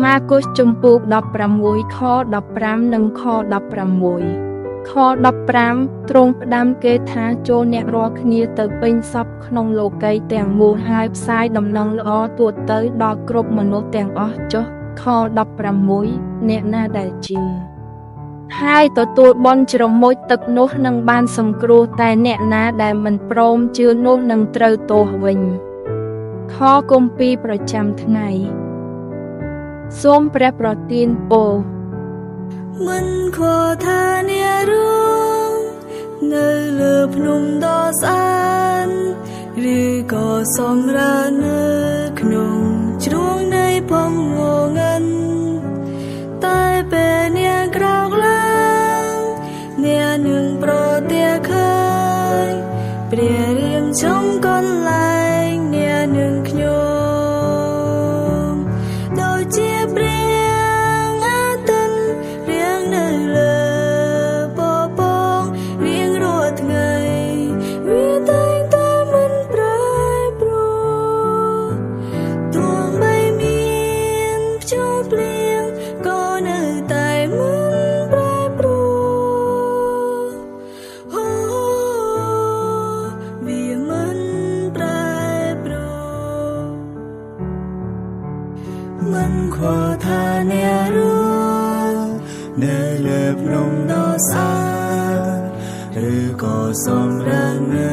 ម៉ាកុសជំពូក16ខ15និងខ16ខ15ទ្រង់ផ្ដាំគេថាចូលអ្នករាល់គ្នាទៅពេញសពក្នុងលោកីទាំងមូលហើយផ្សាយដំណឹងល្អទូទៅដល់គ្រប់មនុស្សទាំងអស់ចុះខ16អ្នកណាដែលជឿហើយទទួលបន់ជ្រមុជទឹកនោះនឹងបានសង្គ្រោះតែអ្នកណាដែលមិនព្រមជឿនោះនឹងត្រូវទោសវិញខគម្ពីរប្រចាំថ្ងៃសូមព្រះប្រទានពរមិនខកថាអ្នករួងនៅលើភ្នំដ៏ស្អាតឬក៏សម្រាលនៅក្នុងជ្រោងនៃភពងងឹនតែពេលអ្នកក្រោកឡើងអ្នកនឹងប្រទះឃើញព្រះរាមចុងកន្លែងអ្នកនឹងខ្ញុំដូចជាព្រះអាទិត្យរៀងនៅលើពពករៀងរាល់ថ្ងៃវាតែងតែមិនប្រែប្រួលទោះបីមានព្យុះភ្លៀងក៏នៅតែមិនប្រែប្រួលអូវាមិនប្រែប្រួលមិនខ្វល់ថាអ្នករួងនៅលើភ្នំដ៏ស្អាតឬក៏សម្រាលនៅ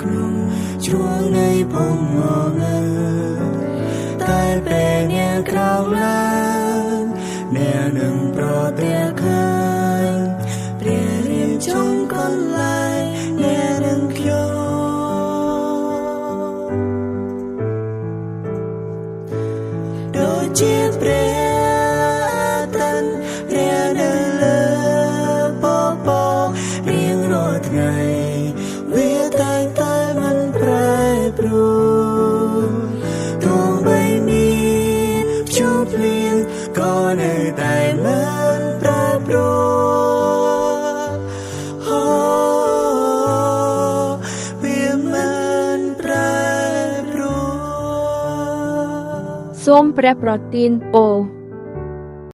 ក្នុងជ្រោងនៃភពងងឹតតែពេលអ្នកក្រោកឡើងអ្នកនឹងប្រទះឃើញព្រះរាមចុងកន្លែងអ្នកនឹងខ្ញុំដូចជាព្រះអាទិត្យរៀងនៅលើពពករៀងរាល់ថ្ងៃវាតែងតែមិនប្រែប្រួលទោះបីមានព្យុះភ្លៀងក៏នៅតែមិនប្រែប្រួលអូវាមិនប្រែប្រួលសូមព្រះប្រទានពរ